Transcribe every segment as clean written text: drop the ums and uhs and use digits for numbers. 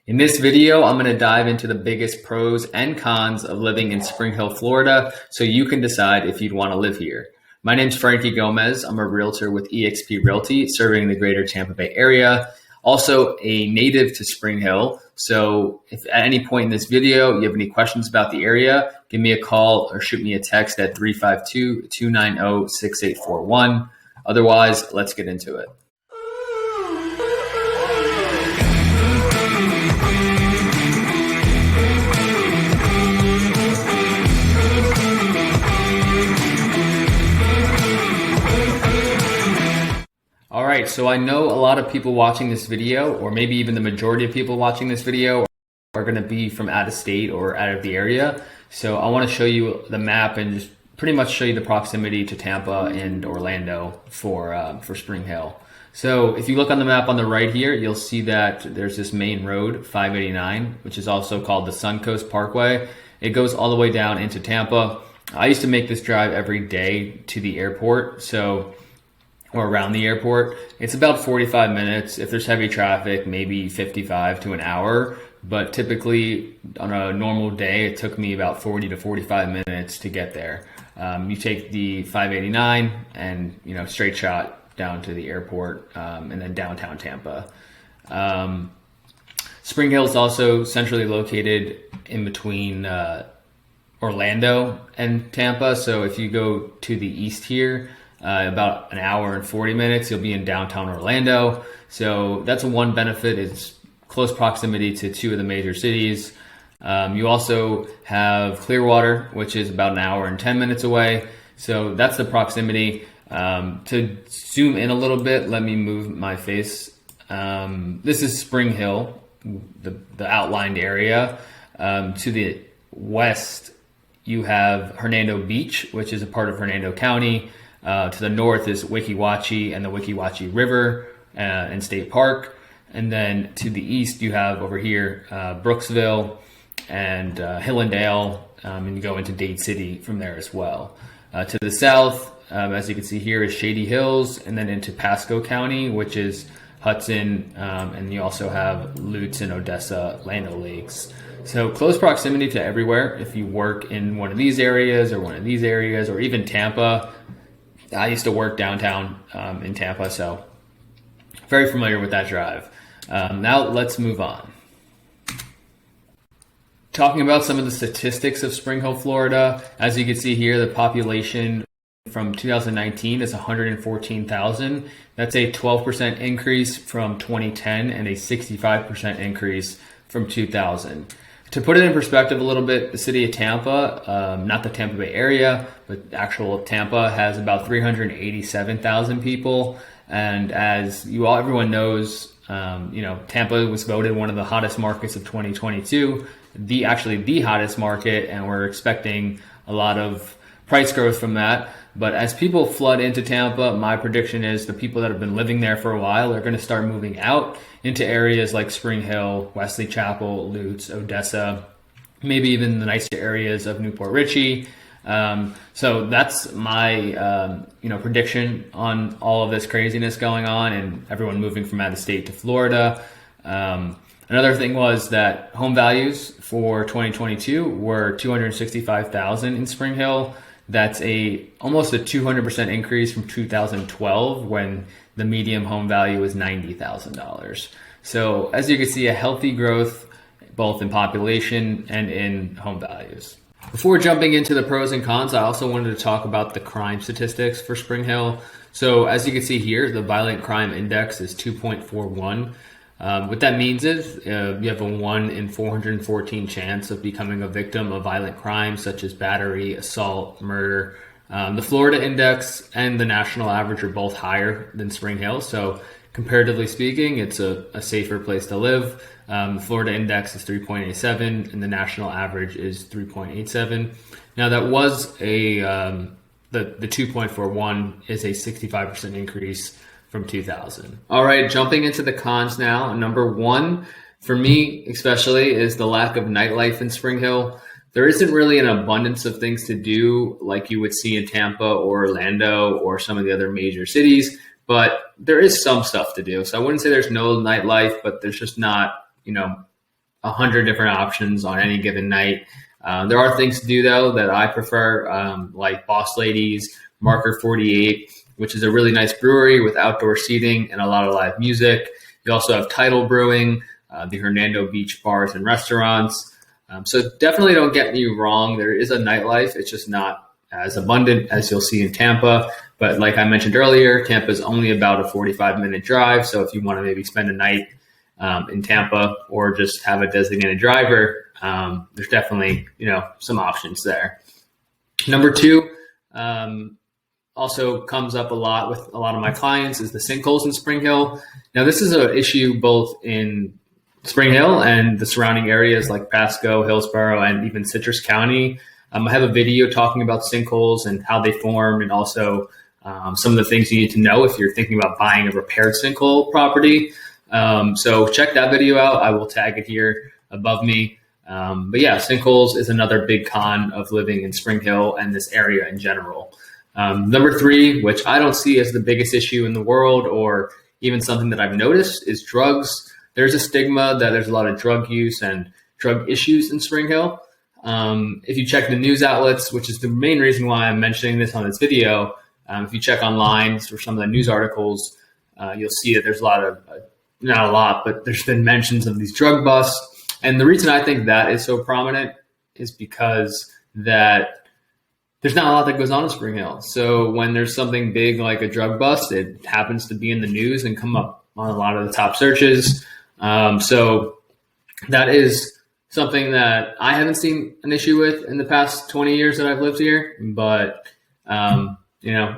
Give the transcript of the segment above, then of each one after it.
In this video, I'm going to dive into the biggest pros and cons of living in Spring Hill, Florida, so you can decide if you'd want to live here. My name's Frankie Gomez. I'm a realtor with eXp Realty, serving the greater Tampa Bay area. Also a native to Spring Hill. So if at any point in this video you have any questions about the area, give me a call or shoot me a text at 352-290-6841. Otherwise, let's get into it. All right, so I know a lot of people watching this video, or maybe even the majority of people watching this video, are going to be from out of state or out of the area. So I want to show you the map and just pretty much show you the proximity to Tampa and Orlando for Spring Hill. So if you look on the map on the right here, you'll see that there's this main road, 589, which is also called the Suncoast Parkway. It goes all the way down into Tampa. I used to make this drive every day to the airport, or around the airport. It's about 45 minutes. If there's heavy traffic, maybe 55 to an hour. But typically on a normal day, it took me about 40 to 45 minutes to get there. You take the 589 and, straight shot down to the airport and then downtown Tampa. Spring Hill is also centrally located in between Orlando and Tampa. So if you go to the east here, about an hour and 40 minutes, you'll be in downtown Orlando. So that's one benefit, is close proximity to two of the major cities. You also have Clearwater, which is about an hour and 10 minutes away. So that's the proximity. To zoom in a little bit, let me move my face. This is Spring Hill, the outlined area. To the west, you have Hernando Beach, which is a part of Hernando County. To the north is Weeki Wachee and the Weeki Wachee River and State Park. And then to the east, you have over here Brooksville and Hillendale, and you go into Dade City from there as well. To the south, as you can see here, is Shady Hills, and then into Pasco County, which is Hudson, and you also have Lutz and Odessa, Land O'Lakes. So close proximity to everywhere. If you work in one of these areas or one of these areas, or even Tampa. I used to work downtown in Tampa, so very familiar with that drive. Now let's move on. Talking about some of the statistics of Spring Hill, Florida. As you can see here, the population from 2019 is 114,000. That's a 12% increase from 2010 and a 65% increase from 2000. To put it in perspective a little bit, the city of Tampa, not the Tampa Bay area, but actual Tampa, has about 387,000 people. And as everyone knows, Tampa was voted one of the hottest markets of 2022, the hottest market, and we're expecting a lot of price growth from that. But as people flood into Tampa, my prediction is the people that have been living there for a while are going to start moving out into areas like Spring Hill, Wesley Chapel, Lutz, Odessa, maybe even the nicer areas of Newport Richey. So that's my prediction on all of this craziness going on and everyone moving from out of state to Florida. Another thing was that home values for 2022 were $265,000 in Spring Hill. That's almost a 200% increase from 2012, when the median home value was $90,000. So as you can see, a healthy growth both in population and in home values. Before jumping into the pros and cons, I also wanted to talk about the crime statistics for Spring Hill. So as you can see here, the violent crime index is 2.41. What that means is you have a 1 in 414 chance of becoming a victim of violent crime, such as battery, assault, murder. The Florida index and the national average are both higher than Spring Hill. So comparatively speaking, it's a safer place to live. The Florida index is 3.87 and the national average is 3.87. Now that was the 2.41 is a 65% increase from 2000. All right, jumping into the cons now. Number one, for me especially, is the lack of nightlife in Spring Hill. There isn't really an abundance of things to do like you would see in Tampa or Orlando or some of the other major cities, but there is some stuff to do. So I wouldn't say there's no nightlife, but there's just not, 100 different options on any given night. There are things to do though that I prefer, like Boss Ladies, Marker 48, which is a really nice brewery with outdoor seating and a lot of live music. You also have Tidal Brewing, the Hernando Beach bars and restaurants. So definitely don't get me wrong. There is a nightlife. It's just not as abundant as you'll see in Tampa. But like I mentioned earlier, Tampa is only about a 45-minute drive. So if you want to maybe spend a night in Tampa or just have a designated driver, there's definitely, some options there. Number two, also comes up a lot with a lot of my clients is the sinkholes in Spring Hill. Now, this is an issue both in Spring Hill and the surrounding areas like Pasco, Hillsborough, and even Citrus County. I have a video talking about sinkholes and how they form, and also some of the things you need to know if you're thinking about buying a repaired sinkhole property. So check that video out. I will tag it here above me. But yeah, sinkholes is another big con of living in Spring Hill and this area in general. Number three, which I don't see as the biggest issue in the world or even something that I've noticed, is drugs. There's a stigma that there's a lot of drug use and drug issues in Spring Hill. If you check the news outlets, which is the main reason why I'm mentioning this on this video, if you check online for some of the news articles, you'll see that there's a lot of, not a lot, but there's been mentions of these drug busts. And the reason I think that is so prominent is because that there's not a lot that goes on in Spring Hill. So when there's something big like a drug bust, it happens to be in the news and come up on a lot of the top searches. So that is something that I haven't seen an issue with in the past 20 years that I've lived here. But,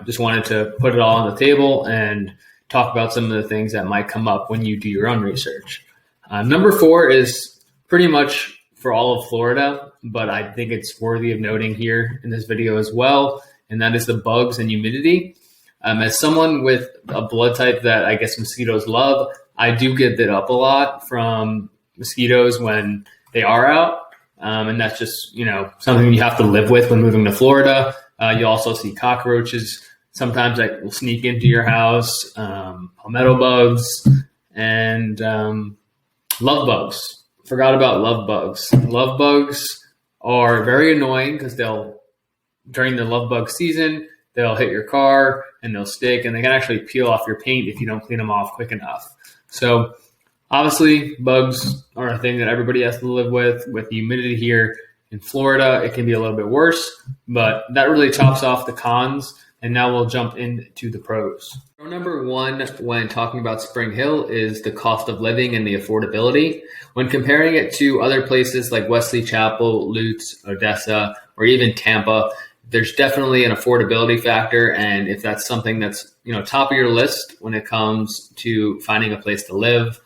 just wanted to put it all on the table and talk about some of the things that might come up when you do your own research. Number four is pretty much for all of Florida, but I think it's worthy of noting here in this video as well, and that is the bugs and humidity. As someone with a blood type that I guess mosquitoes love, I do get bit up a lot from mosquitoes when they are out, and that's just something you have to live with when moving to Florida. You also see cockroaches sometimes that will sneak into your house, palmetto bugs, and love bugs. Forgot about love bugs. Love bugs are very annoying because during the love bug season, they'll hit your car and they'll stick, and they can actually peel off your paint if you don't clean them off quick enough. So obviously bugs are a thing that everybody has to live with. With the humidity here in Florida, it can be a little bit worse, but that really tops off the cons. And now we'll jump into the pros. Pro number one when talking about Spring Hill is the cost of living and the affordability. When comparing it to other places like Wesley Chapel, Lutz, Odessa, or even Tampa, there's definitely an affordability factor. And if that's something that's top of your list when it comes to finding a place to live,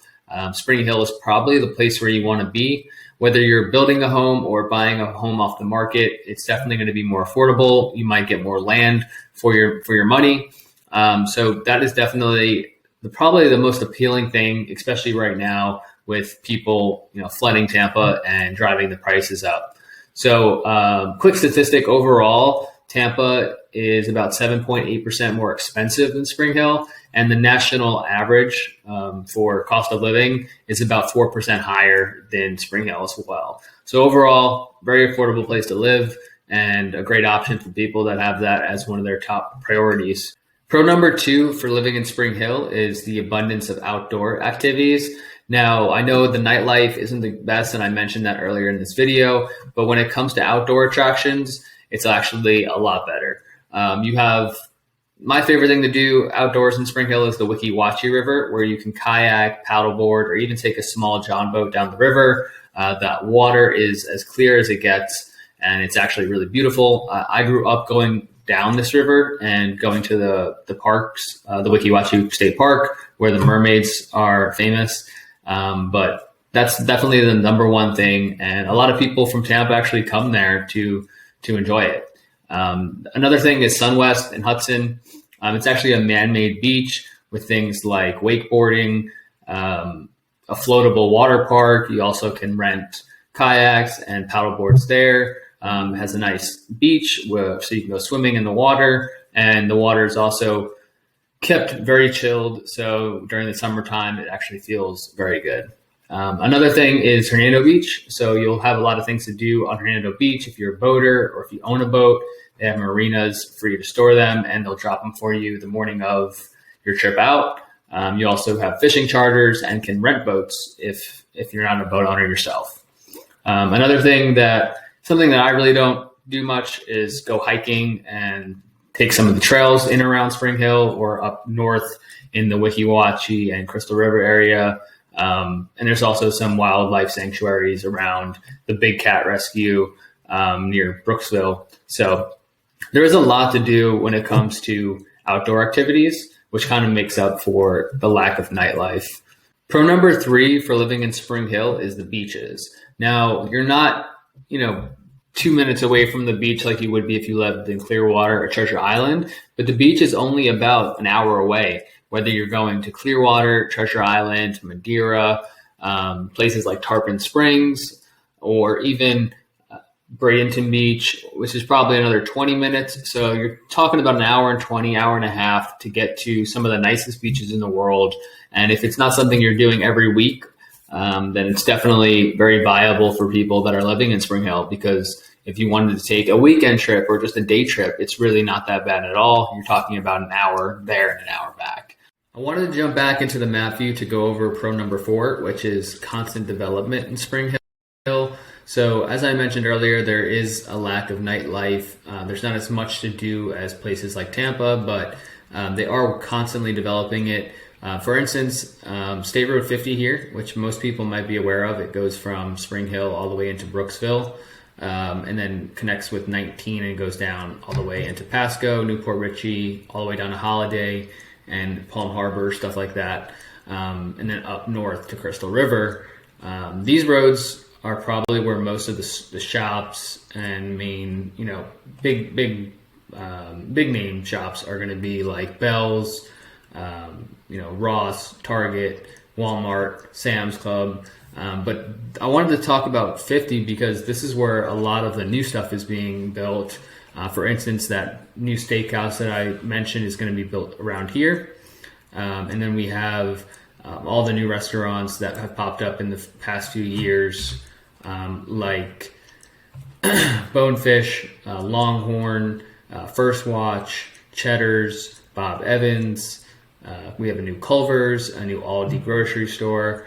Spring Hill is probably the place where you want to be. Whether you're building a home or buying a home off the market, it's definitely going to be more affordable. You might get more land for your money. So that is definitely probably the most appealing thing, especially right now with people flooding Tampa and driving the prices up. So quick statistic overall, Tampa is about 7.8% more expensive than Spring Hill, and the national average for cost of living is about 4% higher than Spring Hill as well. So overall, very affordable place to live and a great option for people that have that as one of their top priorities. Pro number two for living in Spring Hill is the abundance of outdoor activities. Now, I know the nightlife isn't the best, and I mentioned that earlier in this video, but when it comes to outdoor attractions, it's actually a lot better. You have my favorite thing to do outdoors in Spring Hill is the Weeki Wachee River, where you can kayak, paddleboard, or even take a small john boat down the river. That water is as clear as it gets, and it's actually really beautiful. I grew up going down this river and going to the parks, the Weeki Wachee State Park, where the mermaids are famous. But that's definitely the number one thing, and a lot of people from Tampa actually come there to enjoy it. Another thing is SunWest in Hudson. It's actually a man-made beach with things like wakeboarding, a floatable water park. You also can rent kayaks and paddleboards there. It has a nice beach so you can go swimming in the water, and the water is also kept very chilled. So during the summertime, it actually feels very good. Another thing is Hernando Beach. So you'll have a lot of things to do on Hernando Beach if you're a boater or if you own a boat. They have marinas for you to store them, and they'll drop them for you the morning of your trip out. You also have fishing charters and can rent boats if you're not a boat owner yourself. Another thing something that I really don't do much is go hiking and take some of the trails in around Spring Hill or up north in the Weeki Wachee and Crystal River area. And there's also some wildlife sanctuaries around the Big Cat Rescue near Brooksville. So there is a lot to do when it comes to outdoor activities, which kind of makes up for the lack of nightlife. Pro number 3 for living in Spring Hill is the beaches. Now, you're not, 2 minutes away from the beach like you would be if you lived in Clearwater or Treasure Island, but the beach is only about an hour away, whether you're going to Clearwater, Treasure Island, Madeira, places like Tarpon Springs, or even Bradenton Beach, which is probably another 20 minutes. So you're talking about an hour and 20, hour and a half to get to some of the nicest beaches in the world. And if it's not something you're doing every week, then it's definitely very viable for people that are living in Spring Hill, because if you wanted to take a weekend trip or just a day trip, it's really not that bad at all. You're talking about an hour there and an hour back. I wanted to jump back into the map view to go over pro number 4, which is constant development in Spring Hill. So as I mentioned earlier, there is a lack of nightlife. There's not as much to do as places like Tampa, but they are constantly developing it. For instance, State Road 50 here, which most people might be aware of, it goes from Spring Hill all the way into Brooksville, and then connects with 19 and goes down all the way into Pasco, Newport Richey, all the way down to Holiday and Palm Harbor, stuff like that, and then up north to Crystal River. These roads are probably where most of the shops and main, big name shops are going to be, like Bell's, Ross, Target, Walmart, Sam's Club. But I wanted to talk about 50 because this is where a lot of the new stuff is being built. For instance, that new steakhouse that I mentioned is going to be built around here. And then we have all the new restaurants that have popped up in the past few years, like Bonefish, Longhorn, First Watch, Cheddar's, Bob Evans. We have a new Culver's, a new Aldi grocery store.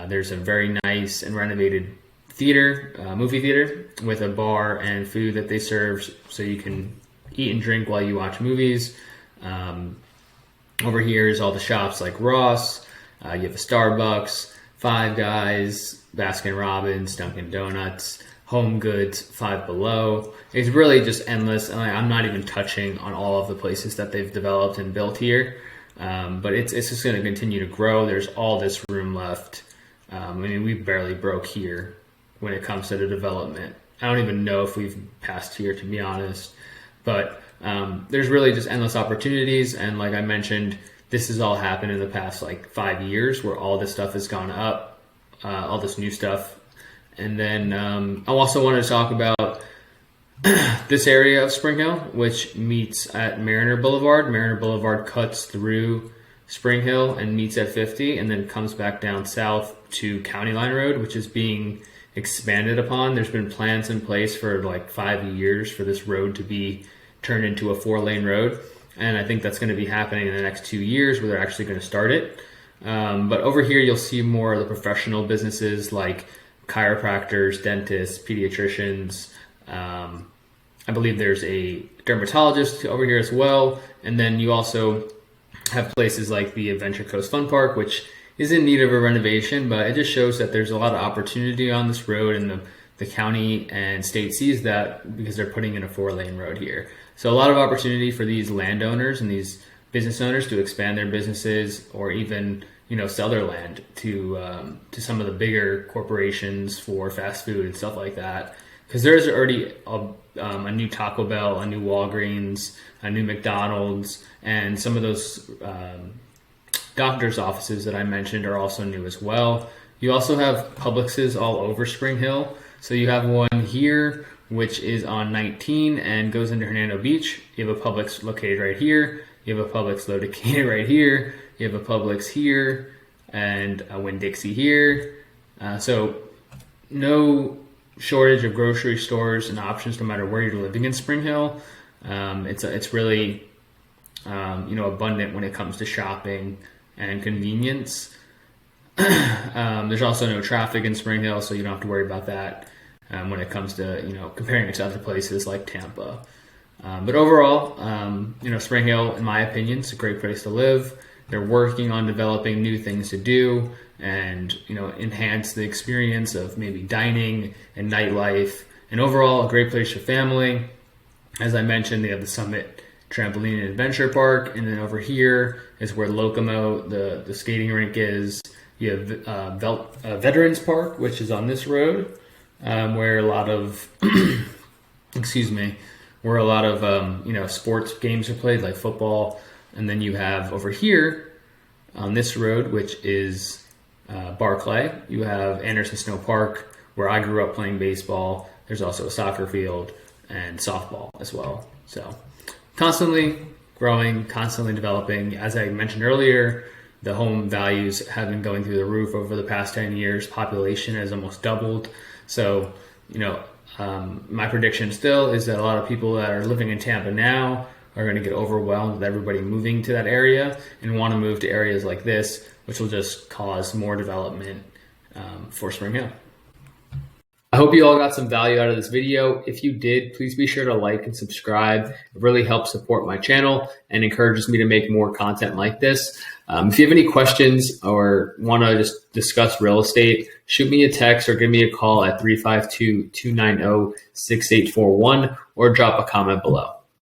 There's a very nice and renovated movie theater with a bar and food that they serve, so you can eat and drink while you watch movies. Over here is all the shops like Ross. You have a Starbucks, Five Guys, Baskin Robbins, Dunkin' Donuts, Home Goods, Five Below. It's really just endless. I'm not even touching on all of the places that they've developed and built here. But it's just going to continue to grow. There's all this room left. We barely broke here when it comes to the development. I don't even know if we've passed here, to be honest. But there's really just endless opportunities. And like I mentioned, this has all happened in the past 5 years, where all this stuff has gone up, all this new stuff. And then I also wanted to talk about this area of Spring Hill, which meets at Mariner Boulevard. Mariner Boulevard cuts through Spring Hill and meets at 50, and then comes back down south to County Line Road, which is being expanded upon. There's been plans in place for 5 years for this road to be turned into a 4-lane road, and I think that's going to be happening in the next 2 years, where they're actually going to start it. But over here, you'll see more of the professional businesses like chiropractors, dentists, pediatricians. I believe there's a dermatologist over here as well. And then you also have places like the Adventure Coast Fun Park, which is in need of a renovation, but it just shows that there's a lot of opportunity on this road, and the county and state sees that because they're putting in a 4-lane road here. So a lot of opportunity for these landowners and these business owners to expand their businesses, or even sell their land to some of the bigger corporations for fast food and stuff like that. Because there's already a new Taco Bell, a new Walgreens, a new McDonald's, and some of those doctor's offices that I mentioned are also new as well. You also have Publixes all over Spring Hill. So you have one here, which is on 19 and goes into Hernando Beach. You have a Publix located right here. You have a Publix located right here. You have a Publix here, and a Winn-Dixie here, So no shortage of grocery stores and options no matter where you're living in Spring Hill. It's really abundant when it comes to shopping and convenience. There's also no traffic in Spring Hill, so you don't have to worry about that when it comes to comparing it to other places like Tampa. But overall, Spring Hill, in my opinion, is a great place to live. They're working on developing new things to do and enhance the experience of maybe dining and nightlife, and overall a great place for family. As I mentioned, they have the Summit Trampoline and Adventure Park, and then over here is where Locomo, the skating rink, is. You have Veterans Park, which is on this road, where a lot of sports games are played, like football. And then you have over here on this road, which is Barclay, you have Anderson Snow Park, where I grew up playing baseball. There's also a soccer field and softball as well. So constantly growing, constantly developing. As I mentioned earlier, the home values have been going through the roof over the past 10 years. Population has almost doubled. So, my prediction still is that a lot of people that are living in Tampa now are going to get overwhelmed with everybody moving to that area and want to move to areas like this, which will just cause more development for Spring Hill. I hope you all got some value out of this video. If you did, please be sure to like and subscribe. It really helps support my channel and encourages me to make more content like this. If you have any questions or want to just discuss real estate, shoot me a text or give me a call at 352-290-6841 or drop a comment below.